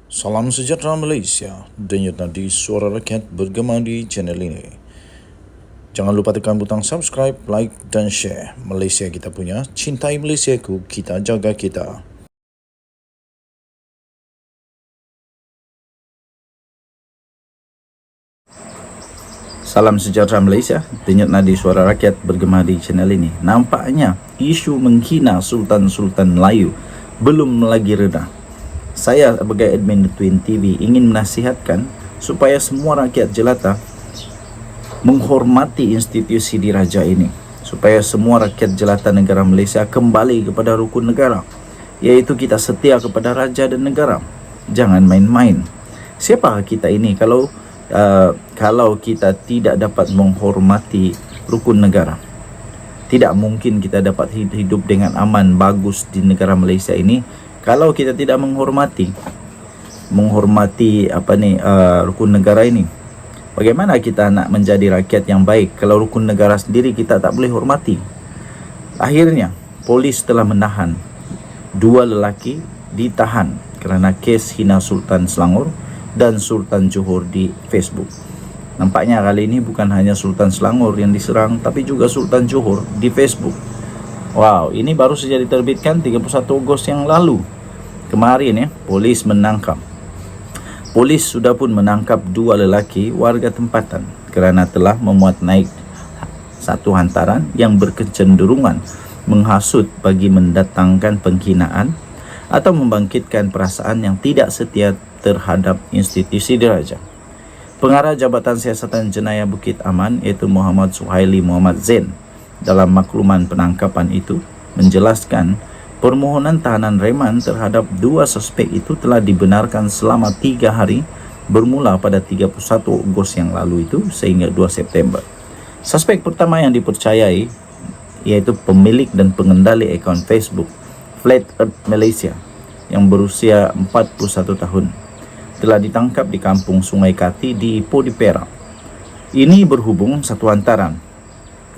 Salam sejahtera Malaysia, denyut nadi suara rakyat bergema di channel ini. Jangan lupa tekan butang subscribe, like dan share. Malaysia kita punya, cintai Malaysiaku, kita jaga kita. Salam sejahtera Malaysia, denyut nadi suara rakyat bergema di channel ini. Nampaknya isu menghina Sultan-Sultan Melayu belum lagi reda. Saya sebagai admin The Twin TV ingin menasihatkan supaya semua rakyat jelata menghormati institusi diraja ini, supaya semua rakyat jelata negara Malaysia kembali kepada rukun negara, iaitu kita setia kepada raja dan negara. Jangan main-main. Siapa kita ini kalau kita tidak dapat menghormati rukun negara? Tidak mungkin kita dapat hidup dengan aman, bagus di negara Malaysia ini kalau kita tidak menghormati rukun negara ini. Bagaimana kita nak menjadi rakyat yang baik kalau rukun negara sendiri kita tak boleh hormati? Akhirnya, polis telah menahan dua lelaki ditahan kerana kes hina Sultan Selangor dan Sultan Johor di Facebook. Nampaknya kali ini bukan hanya Sultan Selangor yang diserang, tapi juga Sultan Johor di Facebook. Wow, ini baru saja diterbitkan 31 Ogos yang lalu. Kemarin polis menangkap. Polis sudah pun menangkap dua lelaki warga tempatan kerana telah memuat naik satu hantaran yang berkecenderungan menghasut bagi mendatangkan penghinaan atau membangkitkan perasaan yang tidak setia terhadap institusi diraja. Pengarah Jabatan Siasatan Jenayah Bukit Aman iaitu Muhammad Suhaili Muhammad Zain dalam makluman penangkapan itu menjelaskan permohonan tahanan reman terhadap dua suspek itu telah dibenarkan selama 3 hari bermula pada 31 Ogos yang lalu itu sehingga 2 September. Suspek pertama yang dipercayai iaitu pemilik dan pengendali akaun Facebook Flat Earth Malaysia yang berusia 41 tahun telah ditangkap di kampung Sungai Kati di Ipoh di Perak. Ini berhubung satu hantaran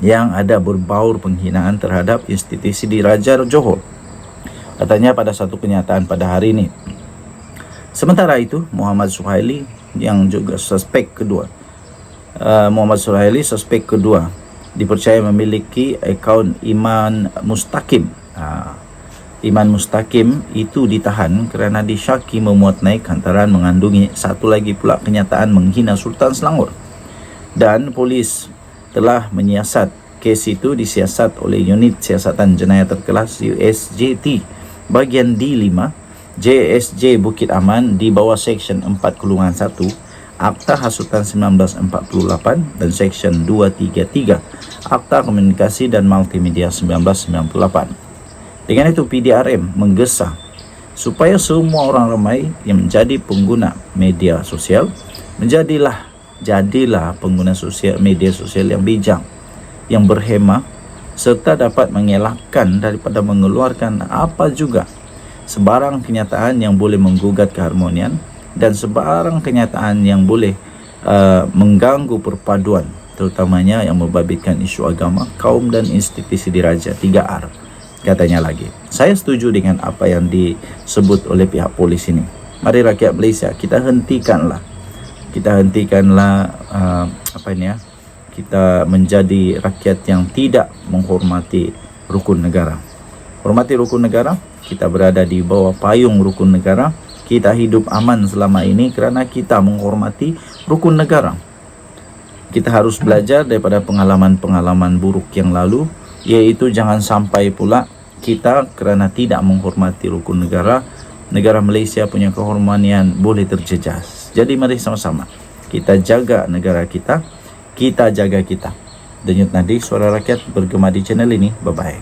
yang ada berbaur penghinaan terhadap institusi diraja Johor, katanya pada satu kenyataan pada hari ini. Sementara itu, Muhammad Suhaili yang juga suspek kedua, dipercaya memiliki akaun Iman Mustaqim. Iman Mustaqim itu ditahan kerana disyaki memuat naik hantaran mengandungi satu lagi pula kenyataan menghina Sultan Selangor. Dan polis telah menyiasat kes itu disiasat oleh Unit Siasatan Jenayah Terkelas USJT bahagian D5 JSJ Bukit Aman di bawah Seksyen 4-1 Akta Hasutan 1948 dan Seksyen 233 Akta Komunikasi dan Multimedia 1998. Dengan itu PDRM menggesa supaya semua orang ramai yang menjadi pengguna media sosial jadilah pengguna media sosial yang bijak, yang berhemah serta dapat mengelakkan daripada mengeluarkan apa juga sebarang kenyataan yang boleh menggugat keharmonian dan sebarang kenyataan yang boleh mengganggu perpaduan, terutamanya yang membabitkan isu agama, kaum dan institusi diraja 3R. Katanya lagi, saya setuju dengan apa yang disebut oleh pihak polis ini. Mari rakyat Malaysia, kita hentikanlah kita menjadi rakyat yang tidak menghormati rukun negara. Hormati rukun negara, kita berada di bawah payung rukun negara, kita hidup aman selama ini kerana kita menghormati rukun negara. Kita harus belajar daripada pengalaman-pengalaman buruk yang lalu, iaitu jangan sampai pula kita kerana tidak menghormati rukun negara Malaysia punya kehormatan boleh terjejas. Jadi mari sama-sama kita jaga negara kita, kita jaga kita. Denyut nadi suara rakyat bergema di channel ini. Bye-bye.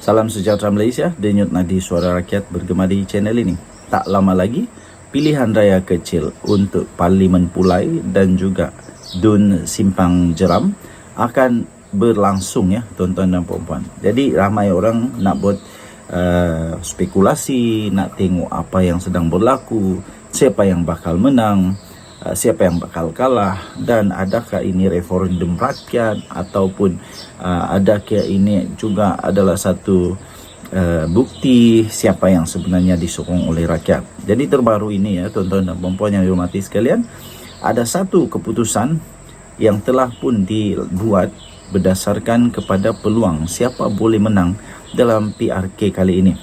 Salam sejahtera Malaysia, denyut nadi suara rakyat bergema di channel ini. Tak lama lagi pilihan raya kecil untuk Parlimen Pulai dan juga Dun Simpang Jeram akan berlangsung tuan-tuan dan puan-puan. Jadi ramai orang nak buat spekulasi, nak tengok apa yang sedang berlaku, siapa yang bakal menang, siapa yang bakal kalah, dan adakah ini referendum rakyat ataupun adakah ini juga adalah satu bukti siapa yang sebenarnya disokong oleh rakyat. Jadi terbaru ini ya tuan-tuan dan puan-puan yang dihormati sekalian, ada satu keputusan yang telah pun dibuat berdasarkan kepada peluang siapa boleh menang dalam PRK kali ini.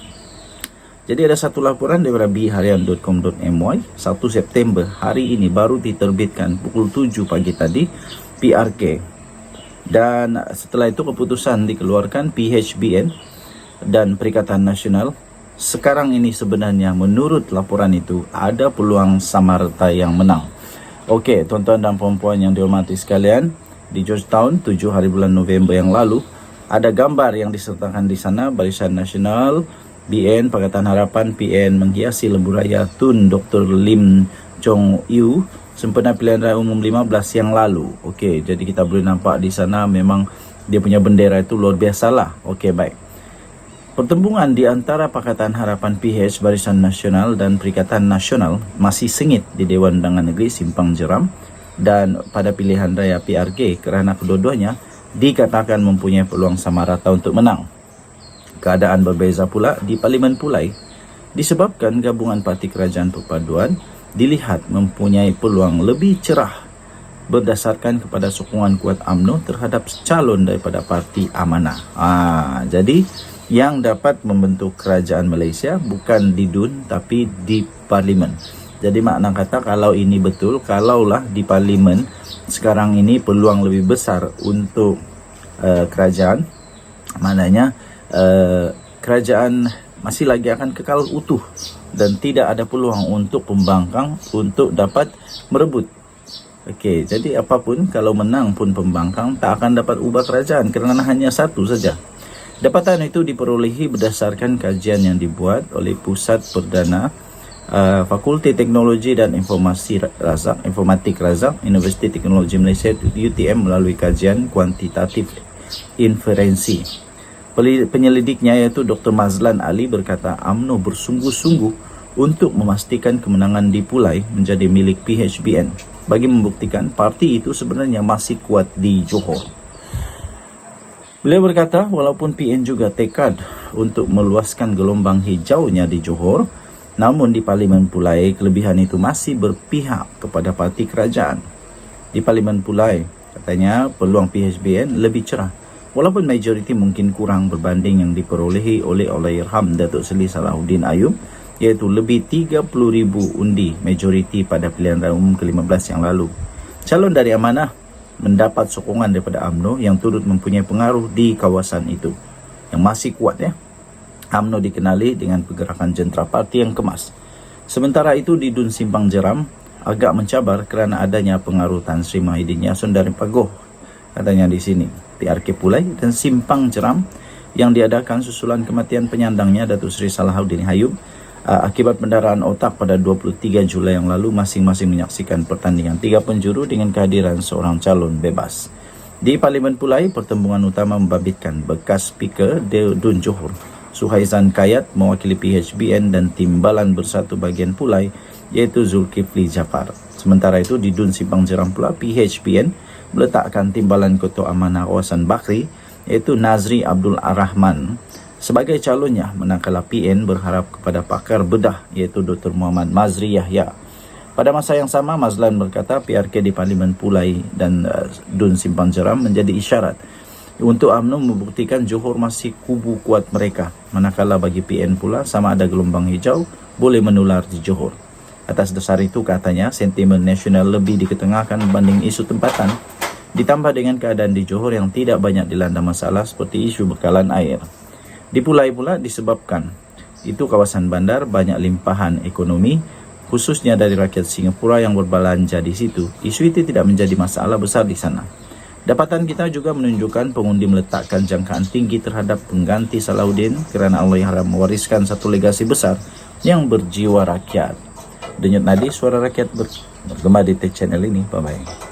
Jadi ada satu laporan daripada bharian.com.my 1 September hari ini baru diterbitkan pukul 7 pagi tadi PRK. Dan setelah itu keputusan dikeluarkan PHBN dan Perikatan Nasional. Sekarang ini sebenarnya menurut laporan itu ada peluang Samarta yang menang. Okey, tuan-tuan dan puan-puan yang dihormati sekalian, di Georgetown 7 hari bulan November yang lalu ada gambar yang disertakan di sana Barisan Nasional, BN Pakatan Harapan, PN menghiasi lembu raya Tun Dr. Lim Chong Yu sempena pilihan raya umum 15 yang lalu. Okey, jadi kita boleh nampak di sana memang dia punya bendera itu luar biasalah. Okey, baik. Pertembungan di antara Pakatan Harapan PH Barisan Nasional dan Perikatan Nasional masih sengit di Dewan Undangan Negeri Simpang Jeram dan pada pilihan raya PRK kerana kedua-duanya dikatakan mempunyai peluang sama rata untuk menang. Keadaan berbeza pula di Parlimen Pulai disebabkan gabungan Parti Kerajaan Perpaduan dilihat mempunyai peluang lebih cerah berdasarkan kepada sokongan kuat UMNO terhadap calon daripada Parti Amanah. Jadi yang dapat membentuk kerajaan Malaysia bukan di DUN tapi di Parlimen. Jadi makna kata kalau ini betul, kalaulah di Parlimen sekarang ini peluang lebih besar untuk kerajaan, maknanya kerajaan masih lagi akan kekal utuh dan tidak ada peluang untuk pembangkang untuk dapat merebut. Okey, jadi apapun kalau menang pun pembangkang tak akan dapat ubah kerajaan kerana hanya satu saja. Dapatan itu diperolehi berdasarkan kajian yang dibuat oleh Pusat Perdana Fakulti Teknologi dan Informatik Razak Universiti Teknologi Malaysia UTM melalui kajian kuantitatif inferensi. Penyelidiknya iaitu Dr. Mazlan Ali berkata UMNO bersungguh-sungguh untuk memastikan kemenangan di Pulai menjadi milik PHBN bagi membuktikan parti itu sebenarnya masih kuat di Johor. Beliau berkata walaupun PN juga tekad untuk meluaskan gelombang hijaunya di Johor, namun di Parlimen Pulai kelebihan itu masih berpihak kepada parti kerajaan. Di Parlimen Pulai katanya peluang PHBN lebih cerah walaupun majoriti mungkin kurang berbanding yang diperolehi oleh Allahyarham Datuk Seri Salahuddin Ayub iaitu lebih 30,000 undi majoriti pada pilihan raya umum ke-15 yang lalu. Calon dari Amanah mendapat sokongan daripada UMNO yang turut mempunyai pengaruh di kawasan itu yang masih kuat ya. UMNO dikenali dengan pergerakan jentera parti yang kemas. Sementara itu di DUN Simpang Jeram agak mencabar kerana adanya pengaruh Tan Sri Mahidin Yasson dari Pagoh. Katanya di sini PRK Pulai dan Simpang Jeram yang diadakan susulan kematian penyandangnya Datuk Seri Salahuddin Ayub akibat pendarahan otak pada 23 Julai yang lalu masing-masing menyaksikan pertandingan 3 penjuru dengan kehadiran seorang calon bebas. Di Parlimen Pulai, pertembungan utama membabitkan bekas speaker DUN Johor, Suhaizan Kayat mewakili PHBN dan Timbalan Bersatu Bahagian Pulai iaitu Zulkifli Jaafar. Sementara itu di DUN Simpang Jeram pula PHBN meletakkan Timbalan Ketua Amanah Kawasan Bakri iaitu Nazri Abdul Ar-Rahman sebagai calonnya, manakala PN berharap kepada pakar bedah iaitu Dr. Muhammad Mazri Yahya. Pada masa yang sama, Mazlan berkata PRK di Parlimen Pulai dan DUN Simpang Jeram menjadi isyarat untuk UMNO membuktikan Johor masih kubu kuat mereka, manakala bagi PN pula sama ada gelombang hijau boleh menular di Johor. Atas dasar itu katanya sentimen nasional lebih diketengahkan berbanding isu tempatan, ditambah dengan keadaan di Johor yang tidak banyak dilanda masalah seperti isu bekalan air. Di Pulai pula disebabkan itu kawasan bandar banyak limpahan ekonomi khususnya dari rakyat Singapura yang berbelanja di situ. Isu itu tidak menjadi masalah besar di sana. Dapatan kita juga menunjukkan pengundi meletakkan jangkaan tinggi terhadap pengganti Salahuddin kerana Allahyarham mewariskan satu legasi besar yang berjiwa rakyat. Denyut nadi suara rakyat bergema di channel ini. Bye-bye.